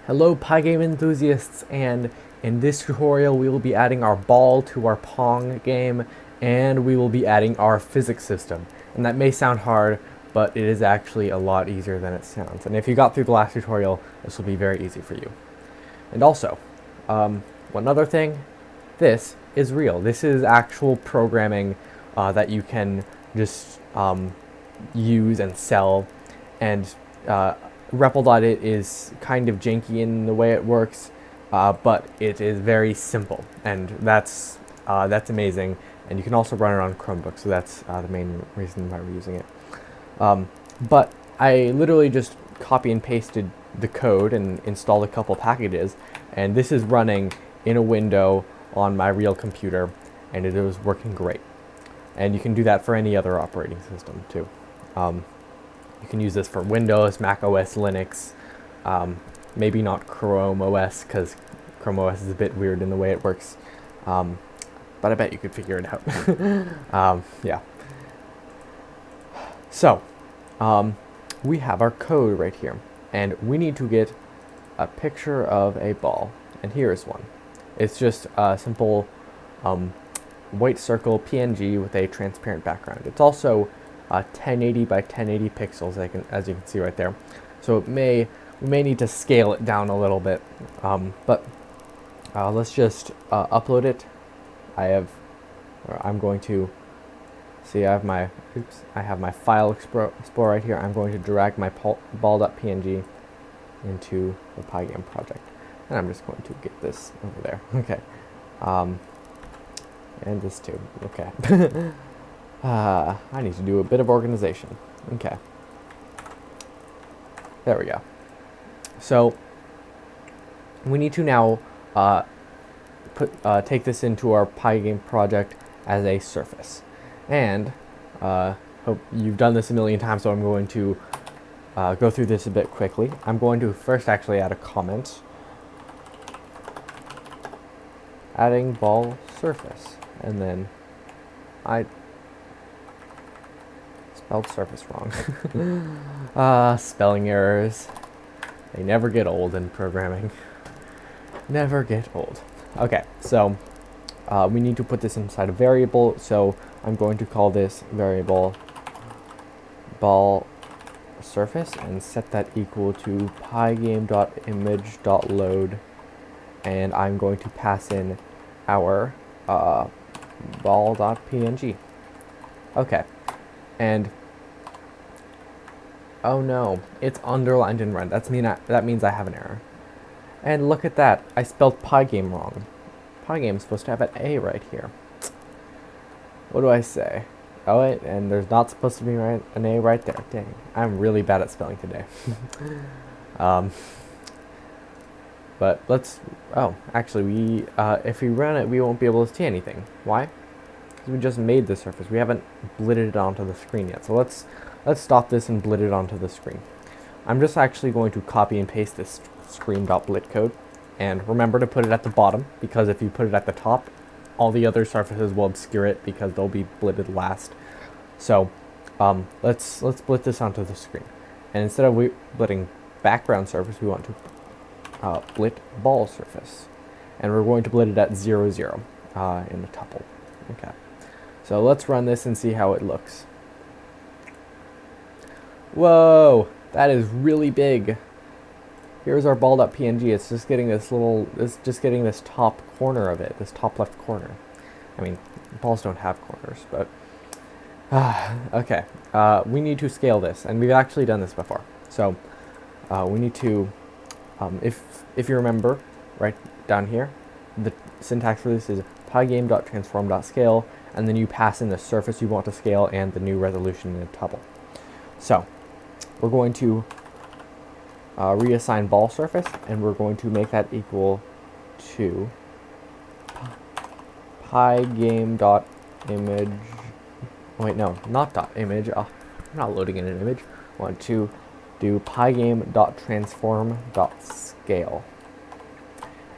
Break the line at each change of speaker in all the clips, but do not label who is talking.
Hello Pygame enthusiasts, and in this tutorial we will be adding our ball to our Pong game, and we will be adding our physics system. And that may sound hard, but it is actually a lot easier than it sounds. And if you got through the last tutorial, this will be very easy for you. And also, one other thing, this is real. This is actual programming that you can just use and sell, and REPL.it is kind of janky in the way it works, but it is very simple, and that's amazing. And you can also run it on Chromebook, so that's the main reason why we're using it. But I literally just copy and pasted the code and installed a couple packages, and this is running in a window on my real computer, and it is working great. And you can do that for any other operating system too. You can use this for Windows, Mac OS, Linux, maybe not Chrome OS, because Chrome OS is a bit weird in the way it works, but I bet you could figure it out. Yeah. So, we have our code right here, and we need to get a picture of a ball, and here is one. It's just a simple white circle PNG with a transparent background. It's also 1080 by 1080 pixels, as you can see right there. So we may need to scale it down a little bit, but let's just upload it. I'm going to see. I have my file explorer right here. I'm going to drag my ball.png into the Pygame project, and I'm just going to get this over there. Okay, and this too. Okay. I need to do a bit of organization. Okay. There we go. So we need to now take this into our Pygame project as a surface. And hope you've done this a million times, so I'm going to go through this a bit quickly. I'm going to first actually add a comment. Adding ball surface. And then I spelled surface wrong. Spelling errors. They never get old in programming. Never get old. Okay, so we need to put this inside a variable, so I'm going to call this variable ball surface and set that equal to pygame.image.load, and I'm going to pass in our ball.png. Okay, and oh no, it's underlined in red. That means I have an error. And look at that, I spelled Pygame wrong. Pygame is supposed to have an A right here. What do I say? Oh wait, and there's not supposed to be an A right there. Dang, I'm really bad at spelling today. But let's, actually if we run it, we won't be able to see anything. Why? Because we just made the surface. We haven't blitted it onto the screen yet. So let's stop this and blit it onto the screen. I'm just actually going to copy and paste this screen.blit code. And remember to put it at the bottom, because if you put it at the top, all the other surfaces will obscure it because they'll be blitted last. So let's blit this onto the screen. And instead of blitting background surface, we want to blit ball surface. And we're going to blit it at 0, 0 in the tuple. Okay. So let's run this and see how it looks. Whoa, that is really big. Here's our ball.png. It's just getting this top corner of it, this top left corner. I mean, balls don't have corners, but okay. We need to scale this, and we've actually done this before. So we need to, if you remember, right down here, the syntax for this is pygame.transform.scale, and then you pass in the surface you want to scale and the new resolution in a tuple. So we're going to reassign ball surface, and we're going to make that equal to pygame.image. Wait, no, not .image. I'm not loading in an image. I want to do pygame.transform.scale.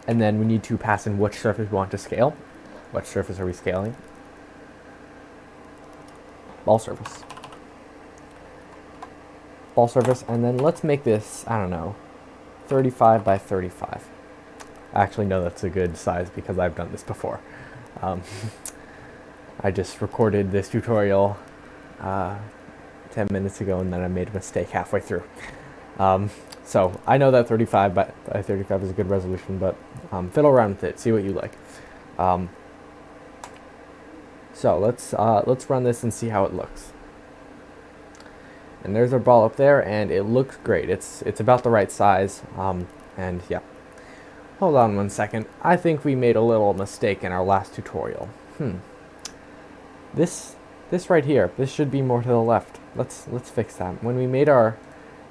And then we need to pass in which surface we want to scale. Which surface are we scaling? Ball surface. Ball surface, and then let's make this, I don't know, 35 by 35. Actually, no, that's a good size because I've done this before. I just recorded this tutorial 10 minutes ago, and then I made a mistake halfway through. So I know that 35 by 35 is a good resolution, but fiddle around with it, see what you like. So let's run this and see how it looks. And there's our ball up there, and it looks great. It's about the right size, and yeah. Hold on one second. I think we made a little mistake in our last tutorial. This right here, this should be more to the left. Let's fix that. When we made our,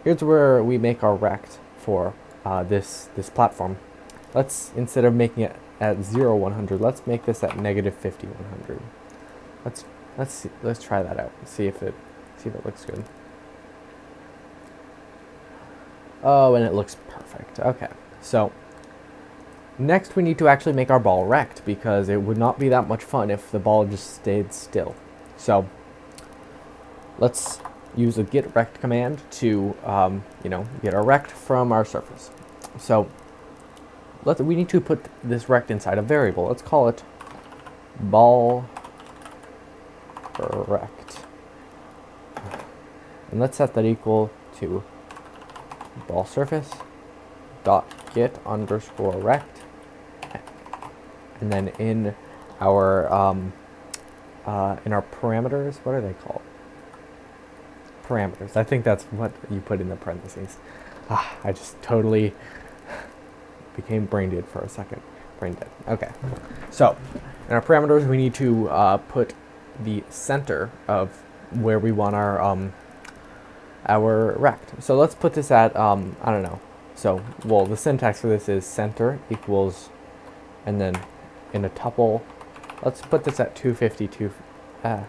here's where we make our rect for this platform. Let's, instead of making it at 0, 100, let's make this at negative 50, 100. Let's try that out. See if it looks good. Oh, and it looks perfect. Okay, so next we need to actually make our ball rect, because it would not be that much fun if the ball just stayed still. So let's use a get rect command to get our rect from our surface. So we need to put this rect inside a variable. Let's call it ball rect, and let's set that equal to ball surface dot get underscore rect, and then in our parameters, what are they called? Parameters. I think that's what you put in the parentheses. I just totally became brain dead for a second. Brain dead. Okay. So in our parameters, we need to put the center of where we want our rect. So let's put this at I don't know. So the syntax for this is center equals, and then in a tuple, let's put this at 250. Let's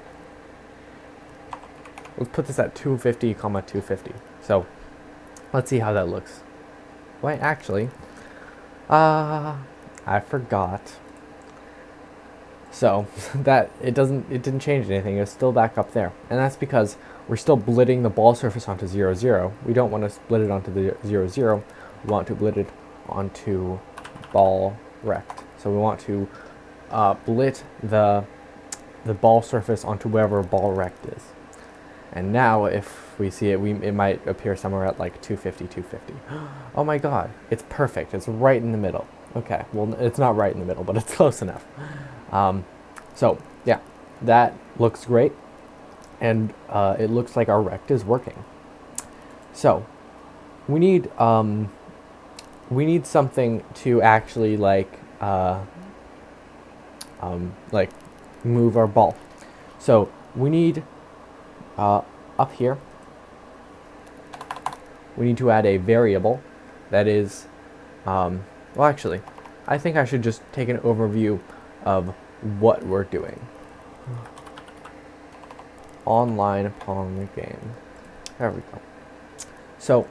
put this at 250, comma 250. So let's see how that looks. Wait, actually, I forgot. So that it didn't change anything. It's still back up there, and that's because we're still blitting the ball surface onto 0, 0. We don't want to split it onto the 0, 0. We want to blit it onto ball rect. So we want to blit the ball surface onto wherever ball rect is. And now if we see it, it might appear somewhere at like 250, 250. Oh my god, it's perfect. It's right in the middle. Okay, well, it's not right in the middle, but it's close enough. So yeah, that looks great, and it looks like our rect is working. So we need something to actually like move our ball. So we need up here, we need to add a variable that is well, actually, I think I should just take an overview of what we're doing. Online Pong game. There we go. So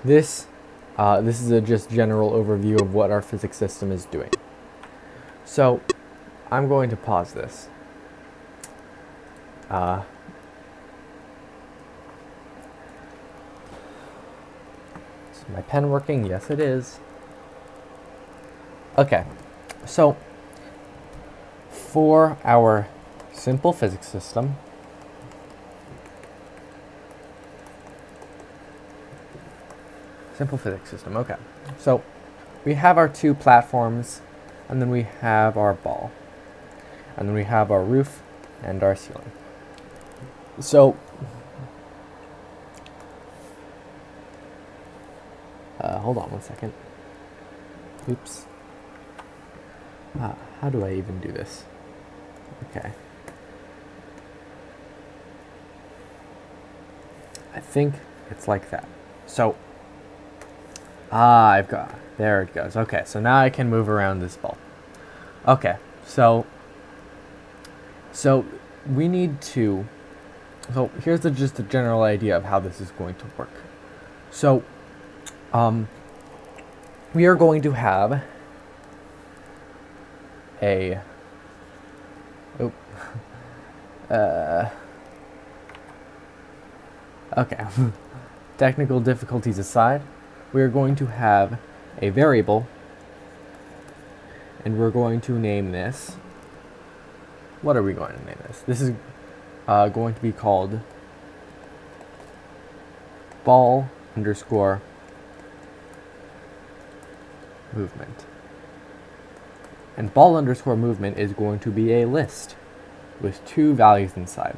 this is a just general overview of what our physics system is doing. So I'm going to pause this. Is my pen working? Yes, it is. Okay, so for our simple physics system, okay. So we have our two platforms, and then we have our ball, and then we have our roof and our ceiling. So hold on one second. Oops. How do I even do this? Okay. I think it's like that. So I've got, there it goes. Okay, so now I can move around this ball. Okay, so we need to, so here's just a general idea of how this is going to work. So we are going to have a okay. technical difficulties aside, we're going to have a variable, and we're going to name this. What are we going to name this? This is going to be called ball underscore movement. And ball underscore movement is going to be a list with 2 values inside.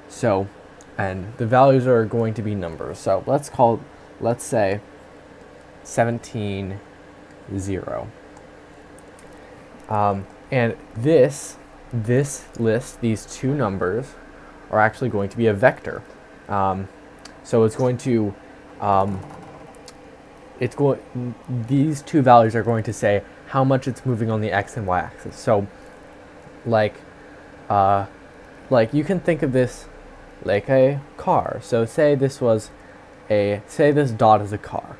So, and the values are going to be numbers. So let's say 17, 0. And this list, these 2 numbers, are actually going to be a vector. So it's going to, these 2 values are going to say how much it's moving on the x and y axis. So, like you can think of this like a car. So say this dot is a car.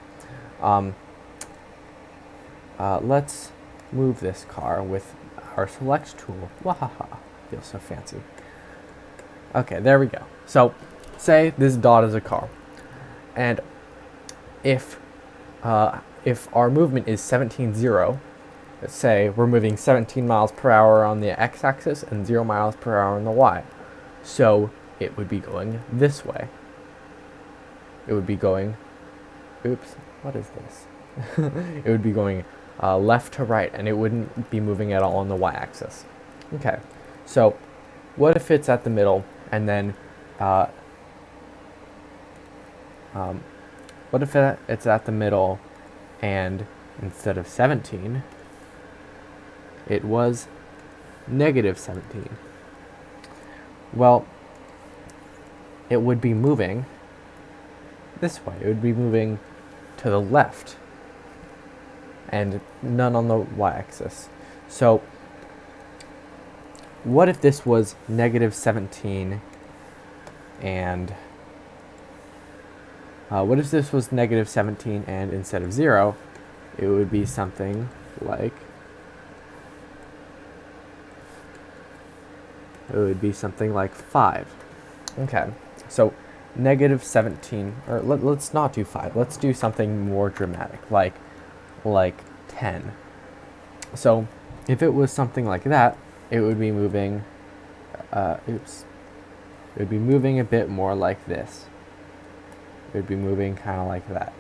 Let's move this car with our select tool. Wahaha, feels so fancy. Okay, there we go. So say this dot is a car, and if our movement is 17, 0, let's say we're moving 17 miles per hour on the x-axis and 0 miles per hour on the y. So it would be going this way. It would be going, oops, what is this? It would be going left to right, and it wouldn't be moving at all on the y-axis. Okay, so what if it's at the middle, and then what if it's at the middle, and instead of 17, it was negative 17? Well, it would be moving this way. It would be moving to the left, and none on the y-axis. So what if this was negative 17 and what if this was negative 17 and instead of 0, it would be something like, it would be something like 5. Okay, so negative 17, or let's not do 5. Let's do something more dramatic, like 10. So if it was something like that, it would be moving, it would be moving a bit more like this. It would be moving kind of like that.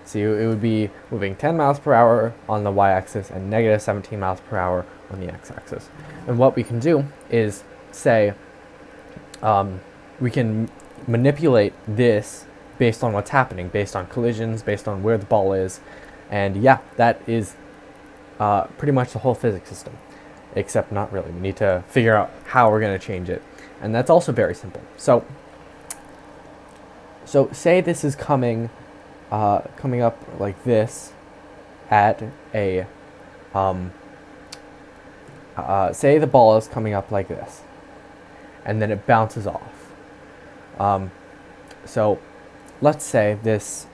So it would be moving 10 miles per hour on the y-axis and negative 17 miles per hour on the x-axis. And what we can do is say, we can manipulate this based on what's happening, based on collisions, based on where the ball is. And yeah, that is pretty much the whole physics system, except not really. We need to figure out how we're going to change it. And that's also very simple. So say this is coming up like this at a, say the ball is coming up like this, and then it bounces off. So let's say this,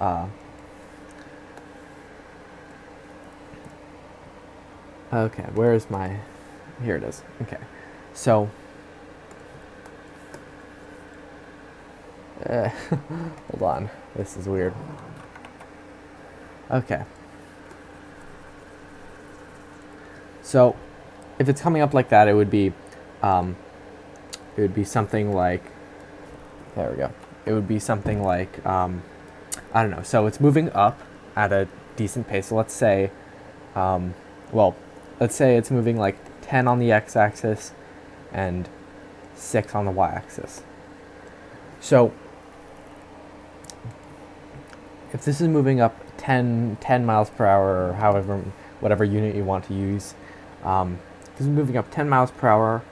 okay, where is my, here it is. Okay, so hold on, this is weird. Okay, so if it's coming up like that, it would be something like, there we go. It would be something like, I don't know. So it's moving up at a decent pace. So let's say, well, let's say it's moving like 10 on the x-axis and 6 on the y-axis. So if this is moving up 10 miles per hour, or however, whatever unit you want to use, this is moving up 10 miles per hour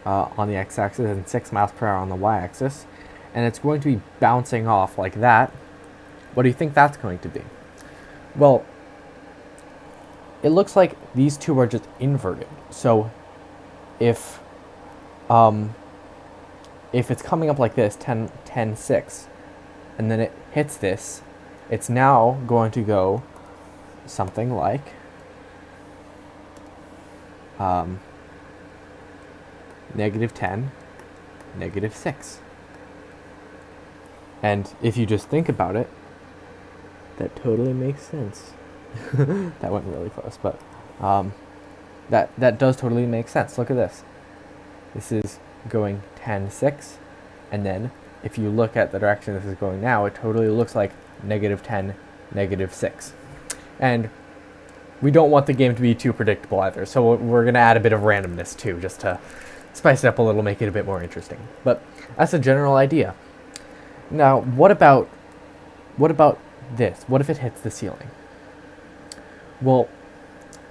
on the x-axis and 6 miles per hour on the y-axis, and it's going to be bouncing off like that. What do you think that's going to be? Well, it looks like these two are just inverted. So if it's coming up like this, 10, 10, 6, and then it hits this, it's now going to go something like negative 10, negative 6. And if you just think about it, that totally makes sense. That went really close, but that does totally make sense. Look at this. This is going 10, 6, and then if you look at the direction this is going now, it totally looks like -10, -6. And we don't want the game to be too predictable either, so we're going to add a bit of randomness too, just to spice it up a little, make it a bit more interesting. But that's a general idea. Now, what about this? What if it hits the ceiling? Well,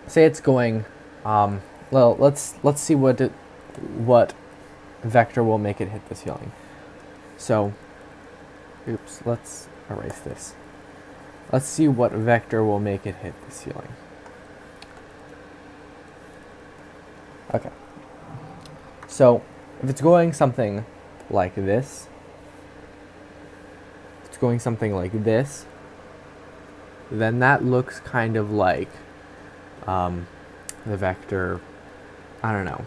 say it's going, well, let's see what vector will make it hit the ceiling. So, oops, let's erase this. Let's see what vector will make it hit the ceiling. Okay. So, if it's going something like this, then that looks kind of like the vector, I don't know,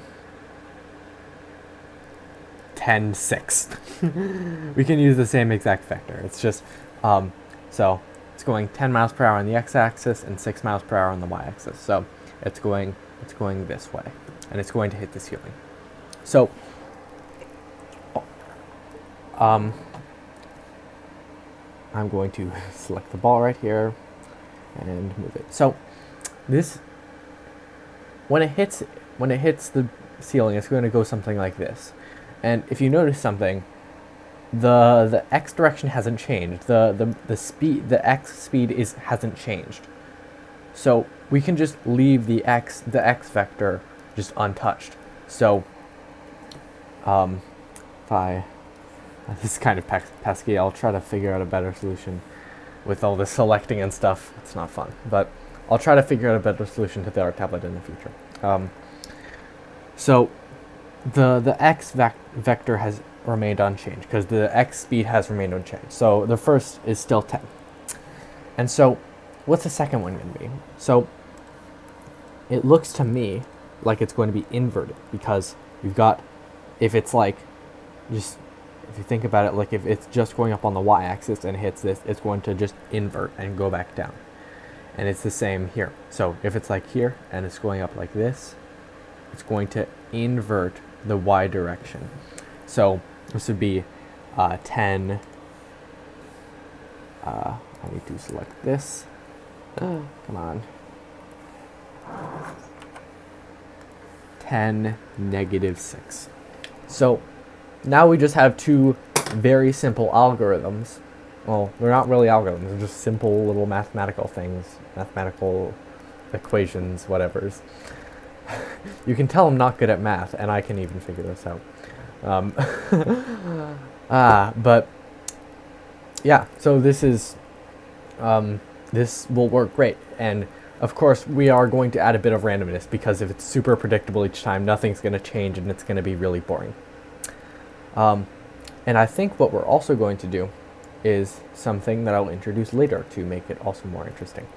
10, 6. We can use the same exact vector. It's just, so it's going 10 miles per hour on the x-axis and 6 miles per hour on the y-axis. So it's going this way, and it's going to hit the ceiling. So, I'm going to select the ball right here and move it. So this, when it hits the ceiling, it's going to go something like this. And if you notice something, the x direction hasn't changed. The x speed hasn't changed. So we can just leave the x vector just untouched. So this is kind of pesky. I'll try to figure out a better solution with all this selecting and stuff. It's not fun, but I'll try to figure out a better solution to the art tablet in the future. So the x vector has remained unchanged because the x speed has remained unchanged. So the first is still 10. And so what's the second one going to be? So it looks to me like it's going to be inverted, because you've got, if it's like, just, if you think about it, like if it's just going up on the y-axis and hits this, it's going to just invert and go back down. And it's the same here. So if it's like here and it's going up like this, it's going to invert the y direction. So this would be 10. I need to select this. Come on. 10, -6. So now we just have two very simple algorithms. Well, they're not really algorithms, they're just simple little mathematical things, mathematical equations, whatevers. You can tell I'm not good at math, and I can even figure this out. But yeah, so this is, this will work great. And of course, we are going to add a bit of randomness, because if it's super predictable each time, nothing's going to change and it's going to be really boring. And I think what we're also going to do is something that I'll introduce later to make it also more interesting.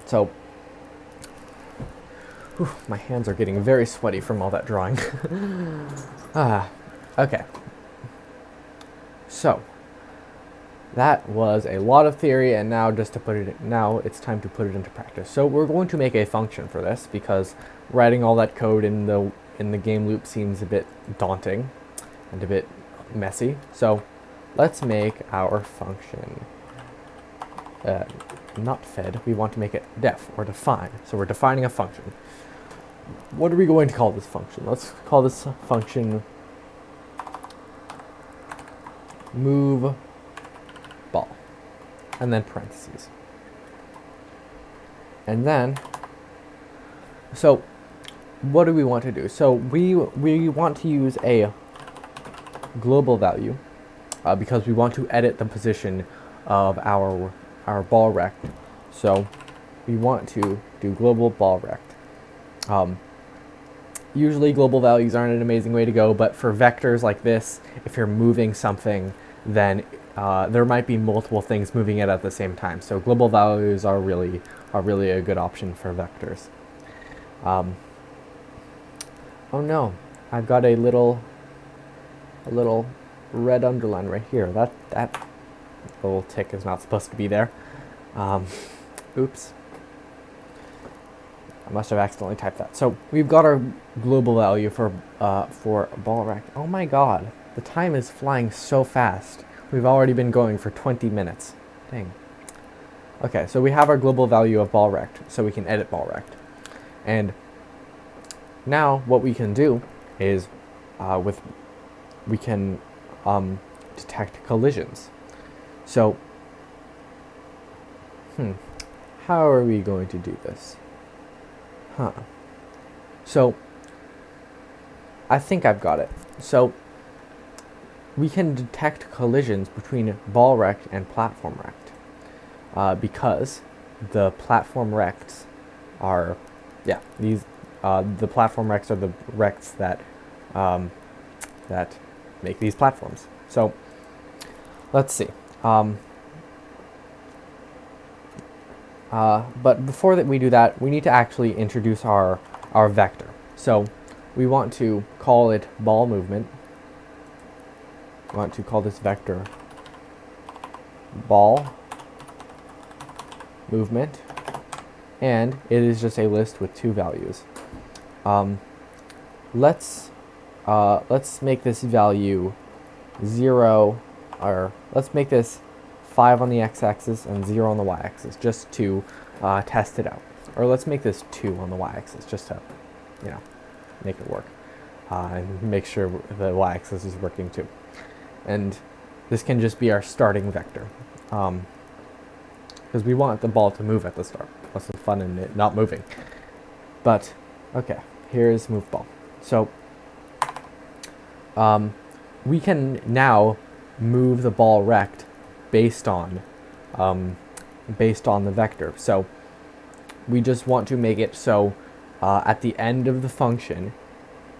So, whew, my hands are getting very sweaty from all that drawing. Okay. So, that was a lot of theory, and now now it's time to put it into practice. So we're going to make a function for this, because writing all that code in the game loop seems a bit daunting and a bit messy. So let's make our function not fed. We want to make it def, or define. So we're defining a function. What are we going to call this function? Let's call this function move ball, and then parentheses. And then, so what do we want to do? So we want to use a global value, because we want to edit the position of our ball rect. So we want to do global ball rect. Usually global values aren't an amazing way to go, but for vectors like this, if you're moving something, then there might be multiple things moving it at the same time. So global values are really a good option for vectors. Oh no, I've got a little a little red underline right here. That little tick is not supposed to be there. Oops. I must have accidentally typed that. So we've got our global value for ball rect. Oh my god, the time is flying so fast. We've already been going for 20 minutes. Dang. Okay, so we have our global value of ball rect, so we can edit ball rect. And now what we can do is we can detect collisions. So how are we going to do this? So I think I've got it. So we can detect collisions between ball rect and platform rect because the platform rects are, the platform rects are the rects that that make these platforms. So let's see. But before that we do that, we need to actually introduce our vector. So we want to call it ball movement. We want to call this vector ball movement, and it is just a list with two values. Let's make this value 0, or let's make this 5 on the x-axis and 0 on the y-axis, just to test it out. Or let's make this 2 on the y-axis, just to, make it work. And make sure the y-axis is working too. And this can just be our starting vector. Because we want the ball to move at the start. What's the fun in it not moving? But, okay, here's move ball. So, we can now move the ball rect based on the vector. So we just want to make it so at the end of the function,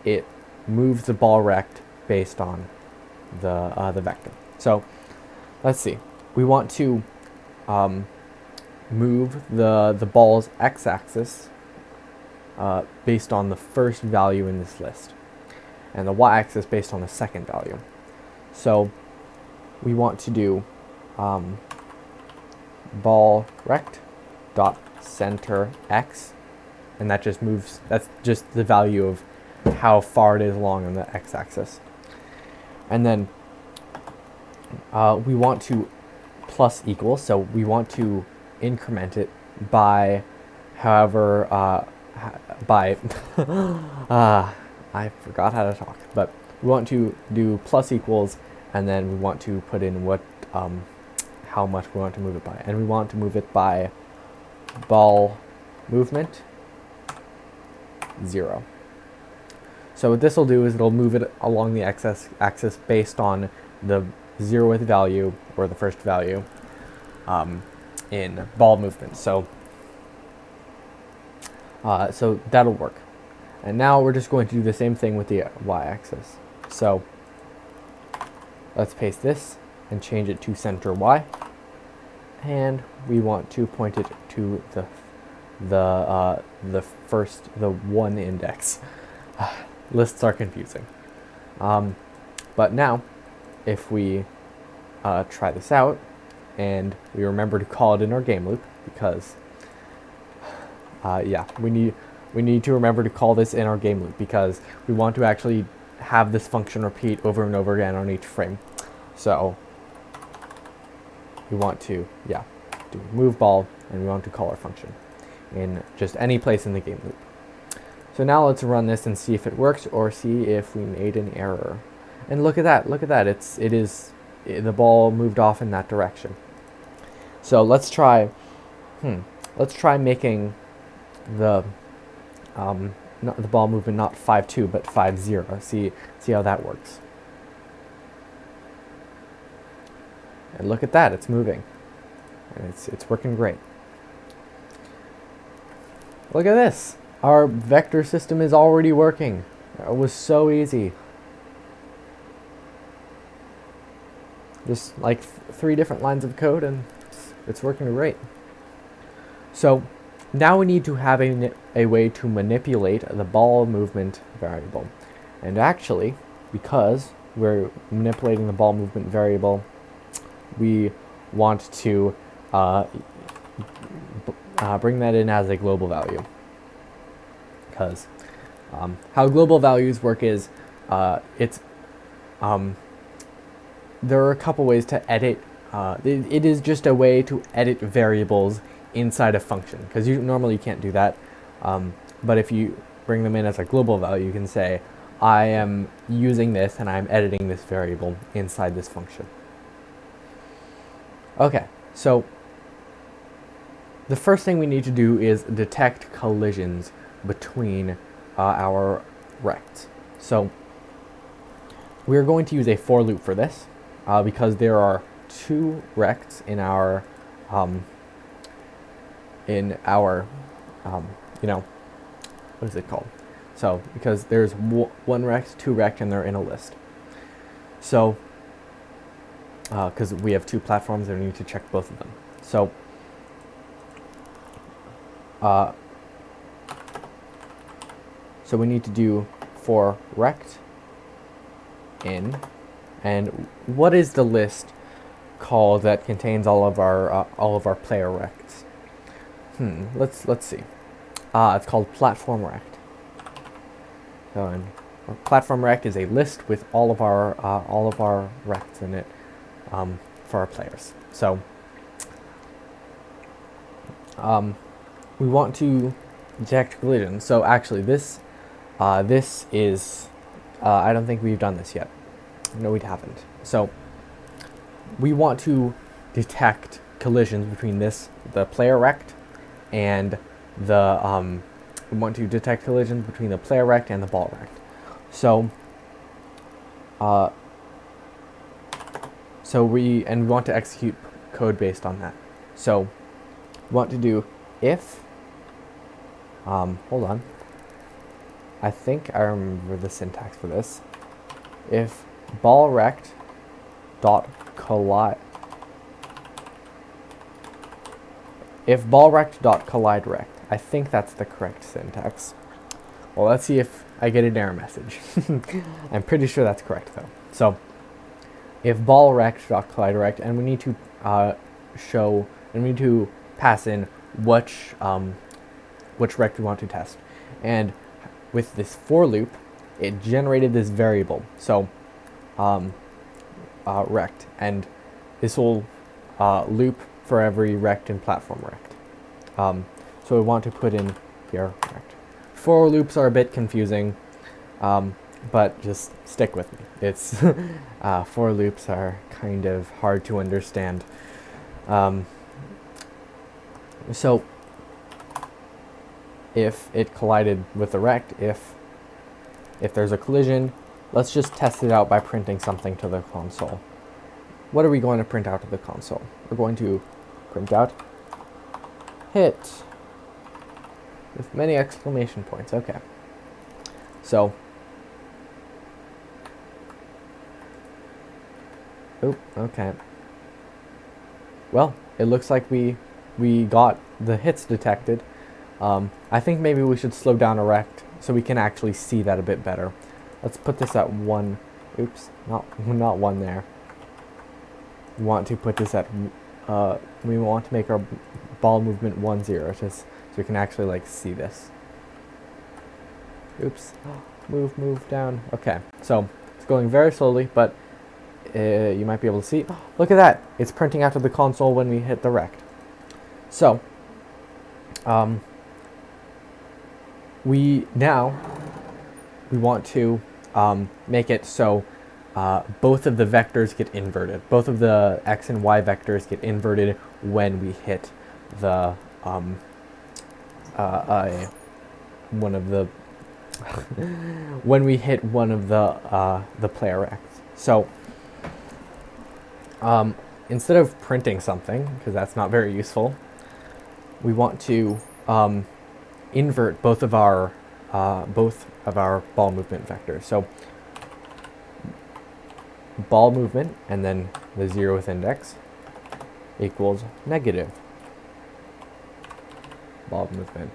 it moves the ball rect based on the vector. So let's see. We want to move the ball's x-axis based on the first value in this list, and the y-axis based on the second value. So we want to do ball rect dot center x, and that just moves, that's just the value of how far it is along on the x-axis. And then we want to plus equal, so we want to increment it by however by I forgot how to talk, but we want to do plus equals, and then we want to put in what how much we want to move it by, and we want to move it by ball movement 0. So what this will do is it'll move it along the x-axis based on the 0th value, or the first value, in ball movement. So so that'll work. And now we're just going to do the same thing with the y-axis. So let's paste this and change it to center y, and we want to point it to the one index. Lists are confusing. But now, if we try this out, and we remember to call it in our game loop, because we need to remember to call this in our game loop because we want to actually have this function repeat over and over again on each frame. So we want to do move ball, and we want to call our function in just any place in the game loop. So now let's run this and see if it works, or see if we made an error. And look at that, the ball moved off in that direction. So let's try making the not the ball movement not 5-2 but 5-0. See how that works. And look at that, it's moving. And it's working great. Look at this. Our vector system is already working. It was so easy. Just like 3 different lines of code, and it's working great. So now we need to have a way to manipulate the ball movement variable. And actually, because we're manipulating the ball movement variable, we want to bring that in as a global value. Because how global values work is there are a couple ways to edit. It is just a way to edit variables inside a function, because you normally can't do that. But if you bring them in as a global value, you can say, I am using this and I'm editing this variable inside this function. Okay, so the first thing we need to do is detect collisions between our rects. So we're going to use a for loop for this, because there are two rects in our you know, what is it called? So because there's one rect, two rect, and they're in a list. So because we have two platforms and we need to check both of them. So so we need to do for rect in, and what is the list called that contains all of our player rects? Let's see. It's called platform rect. So, and platform rect is a list with all of our rects in it for our players. So we want to detect collisions. So actually, this is I don't think we've done this yet. No, we haven't. So we want to detect collisions between the player rect, and we want to detect collisions between the player rect and the ball rect. So we want to execute code based on that. So we want to do if hold on. I think I remember the syntax for this. If ball rect dot collide rect. I think that's the correct syntax. Well, let's see if I get an error message. I'm pretty sure that's correct though. So if ball rect dot collide rect, and we need to pass in which rect we want to test. And with this for loop, it generated this variable. So rect, and this will loop for every rect in platform rect. So we want to put in here rect. For loops are a bit confusing, but just stick with me. It's for loops are kind of hard to understand. So if it collided with the rect, if there's a collision, let's just test it out by printing something to the console. What are we going to print out to the console? We're going to print out hit with many exclamation points. Okay. So, okay. Well, it looks like we got the hits detected. I think maybe we should slow down a rect so we can actually see that a bit better. Let's put this at 1. Oops, not 1 there. We want to put this at, we want to make our ball movement 1, 0, just so we can actually like see this. Oops, move down. Okay, so it's going very slowly, but you might be able to see. Look at that, it's printing out to the console when we hit the rect. So, we want to make it so both of the vectors get inverted. Both of the x and y vectors get inverted when we hit the one of the when we hit one of the player rects. So instead of printing something, because that's not very useful, we want to invert both of our ball movement vectors. So ball movement and then the 0th index equals negative ball movement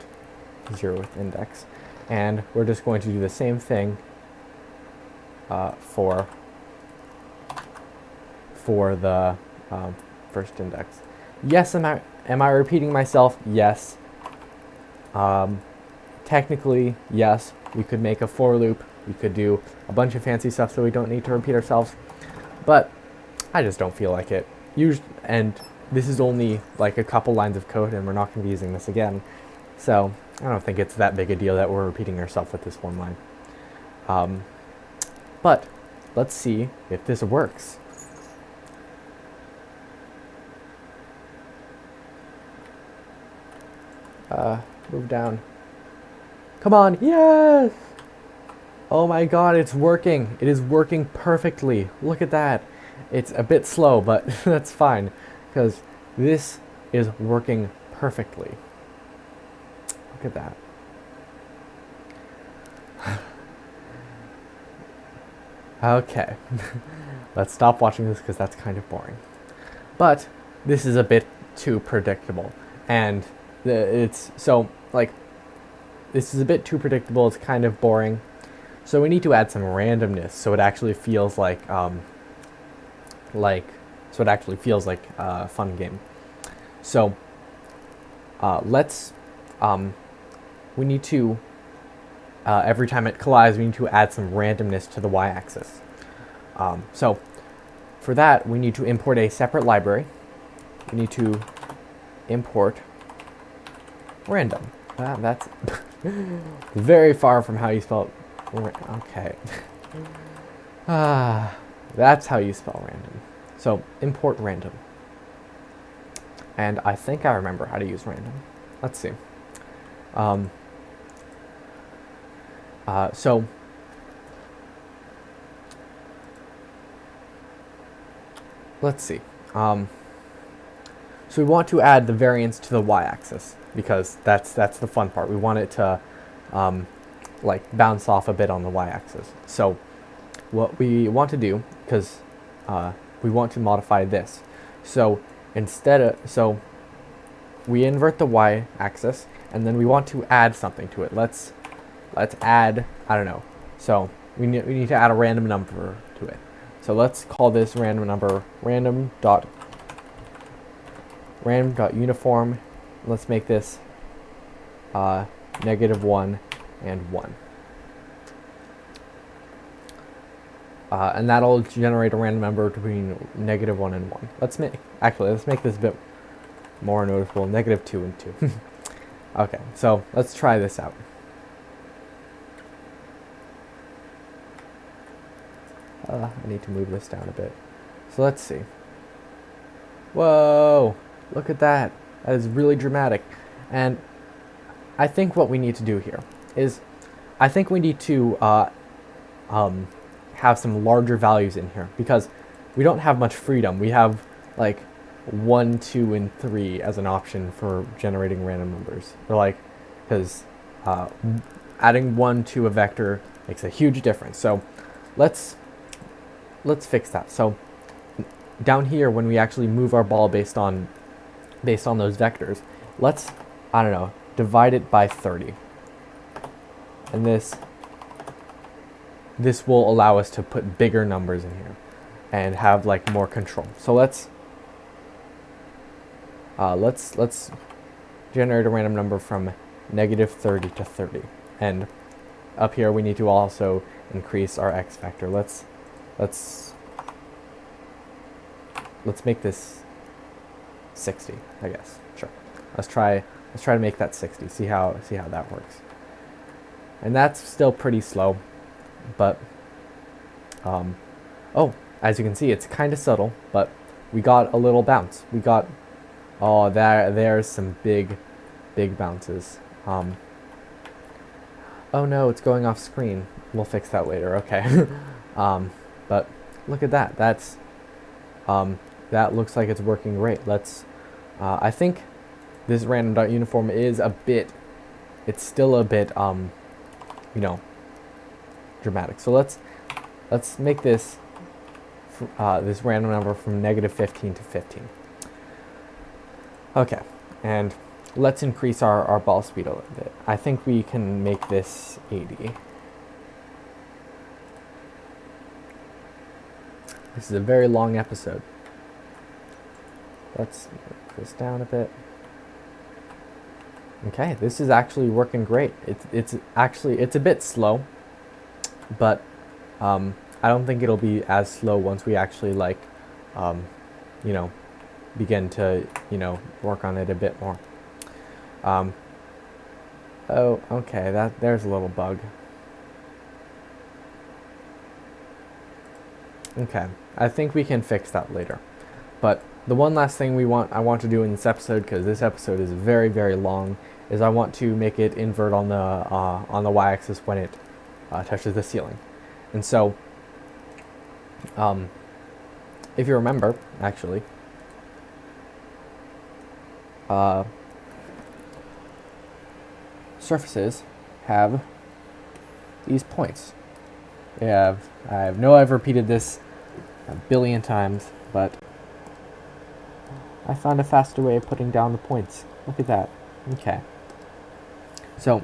0th index, and we're just going to do the same thing for for the first index. Yes, am I repeating myself? Yes. Technically, yes, we could make a for loop. We could do a bunch of fancy stuff so we don't need to repeat ourselves. But I just don't feel like it. And this is only like a couple lines of code, and we're not going to be using this again. So I don't think it's that big a deal that we're repeating ourselves with this one line. But let's see if this works. Move down. Come on, yes! Oh my god, it's working. It is working perfectly. Look at that. It's a bit slow, but that's fine, because this is working perfectly. Look at that. Okay, let's stop watching this because that's kind of boring. But this is a bit too predictable, and this is a bit too predictable. It's kind of boring, so we need to add some randomness so it actually feels like a fun game. So we need to every time it collides, we need to add some randomness to the y-axis. So for that, we need to import a separate library. We need to import random. That's very far from how you spell okay. That's how you spell random. So import random. And I think I remember how to use random. Let's see. So let's see. So we want to add the variance to the y-axis because that's the fun part. We want it to like bounce off a bit on the y-axis. So what we want to do, because we want to modify this. So so we invert the y-axis, and then we want to add something to it. Let's add, I don't know. So we need to add a random number to it. So let's call this random number random.uniform. Let's make this -1 and 1. And that'll generate a random number between -1 and 1. Let's make this a bit more noticeable. -2 and 2. Okay, so let's try this out. I need to move this down a bit. So let's see. Whoa! Look at that. That is really dramatic. And I think what we need to do here is, I think we need to have some larger values in here, because we don't have much freedom. We have like 1, 2, and 3 as an option for generating random numbers. Or like, because adding 1 to a vector makes a huge difference. So let's fix that. So down here, when we actually move our ball based on those vectors, let's, I don't know, divide it by 30. And this will allow us to put bigger numbers in here and have like more control. So let's generate a random number from -30 to 30. And up here we need to also increase our x factor. Let's make this 60, I guess. Sure. Let's try to make that 60. See how that works. And that's still pretty slow, but oh, as you can see, it's kind of subtle, but we got a little bounce. We got, oh, there's some big bounces. Oh no, it's going off screen. We'll fix that later. Okay. But look at that. That looks like it's working great. I think this random.uniform is it's still a bit, dramatic. So let's make this this random number from -15 to 15. Okay, and let's increase our ball speed a little bit. I think we can make this 80. This is a very long episode. let's move this down a bit. Okay, this is actually working great. It's a bit slow, but I don't think it'll be as slow once we actually like, you know, begin to, work on it a bit more. Oh, okay, there's a little bug. Okay, I think we can fix that later. But the one last thing I want to do in this episode, because this episode is very, very long, is I want to make it invert on the y-axis when it touches the ceiling. And so, if you remember, actually, surfaces have these points. I've repeated this a billion times, but I found a faster way of putting down the points. Look at that. Okay. So,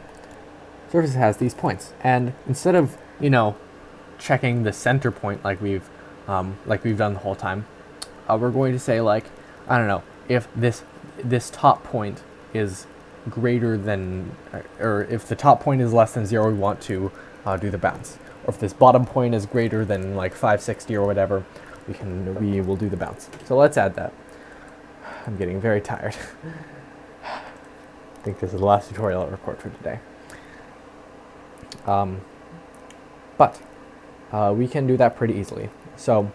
surface has these points, and instead of, checking the center point like we've done the whole time, we're going to say, like, I don't know, if this top point is greater than, or if the top point is less than 0, we want to do the bounce. Or if this bottom point is greater than like 560 or whatever, we will do the bounce. So let's add that. I'm getting very tired. I think this is the last tutorial I'll record for today. But we can do that pretty easily. So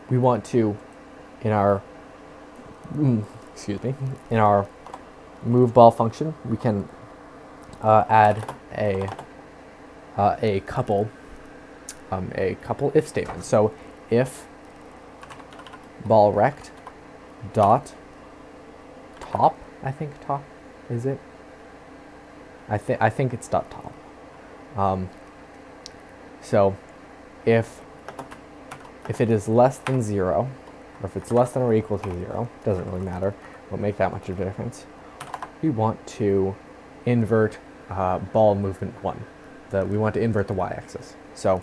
we want to, in our move ball function, we can add a couple if statements. So if ball rect dot top, I think top is it. I think it's dot top. So if it is less than 0, or if it's less than or equal to 0, doesn't really matter, won't make that much of a difference, we want to invert ball movement 1. We want to invert the y-axis. So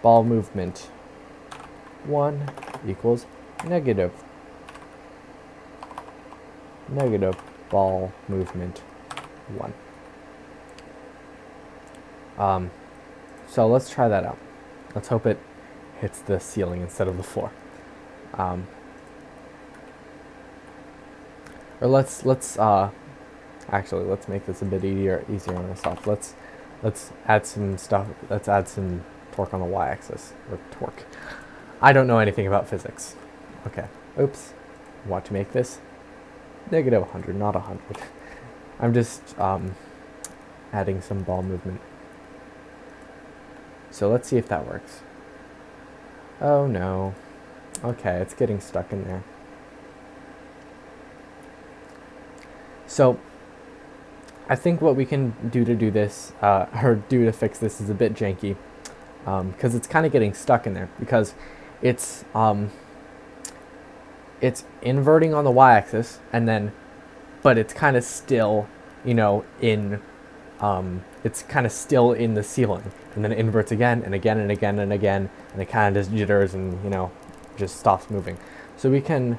ball movement 1 equals negative ball movement 1. So let's try that out. Let's hope it hits the ceiling instead of the floor. Or let's actually, let's make this a bit easier on ourselves. Let's add some stuff. Let's add some torque on the y-axis, or torque. I don't know anything about physics. Okay. Oops. Want to make this negative 100, not 100. I'm just adding some ball movement. So let's see if that works. Oh no. Okay, it's getting stuck in there. So I think what we can do to do this, or do to fix this, is a bit janky, because it's kind of getting stuck in there, because it's inverting on the y-axis, and then, but it's kind of still, it's kind of still in the ceiling, and then it inverts again and again and again and again, and it kind of just jitters and, just stops moving. So we can,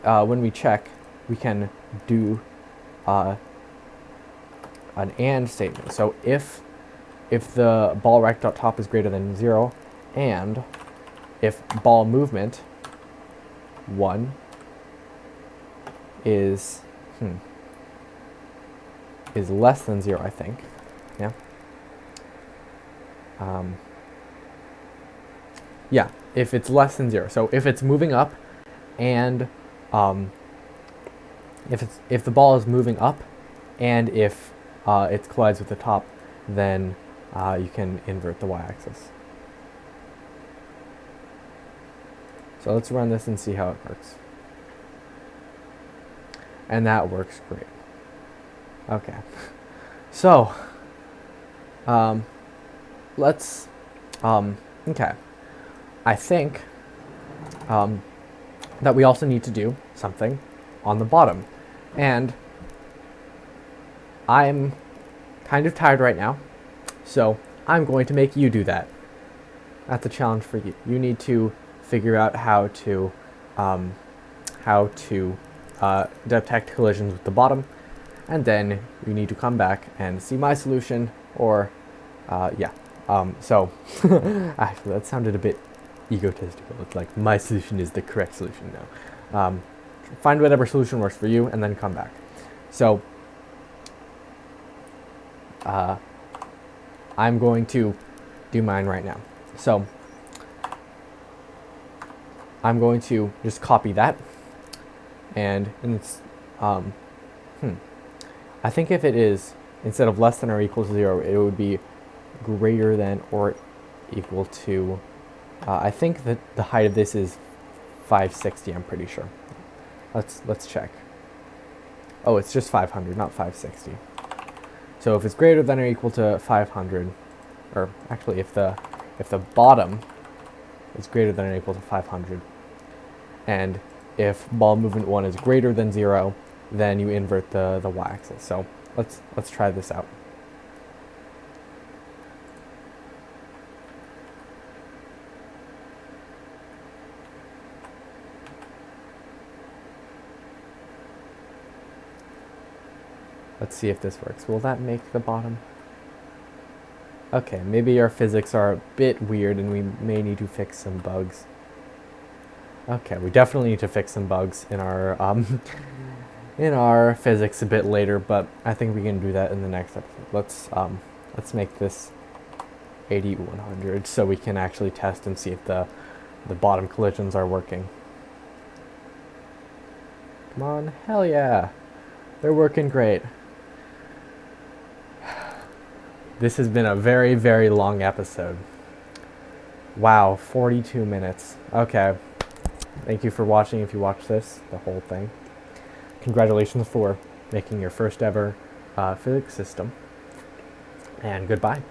when we check, we can do an AND statement. So if the ball rect.top is greater than 0, and if ball movement 1 is less than 0, I think. Yeah. Yeah, if it's less than 0. So if it's moving up, and if the ball is moving up, and if it collides with the top, then you can invert the y-axis. So let's run this and see how it works. And that works great. Okay. So, let's, okay. I think that we also need to do something on the bottom. And I'm kind of tired right now, so I'm going to make you do that. That's a challenge for you. You need to figure out how to detect collisions with the bottom, and then you need to come back and see my solution, or yeah. So actually, that sounded a bit egotistical. It's like my solution is the correct solution now. Find whatever solution works for you, and then come back. So I'm going to do mine right now. So I'm going to just copy that, and it's I think if it is, instead of less than or equal to 0, it would be greater than or equal to, I think that the height of this is 560, I'm pretty sure. Let's check. Oh, it's just 500, not 560. So if it's greater than or equal to 500, or actually if the bottom is greater than or equal to 500, and if ball movement 1 is greater than 0, then you invert the y-axis. So let's try this out. Let's see if this works. Will that make the bottom? Okay, maybe our physics are a bit weird and we may need to fix some bugs. Okay, we definitely need to fix some bugs in our physics a bit later, but I think we can do that in the next episode. Let's make this 80-100 so we can actually test and see if the bottom collisions are working. Come on, hell yeah. They're working great. This has been a very, very long episode. Wow, 42 minutes. Okay. Thank you for watching if you watched this, the whole thing. Congratulations for making your first ever physics system. And goodbye.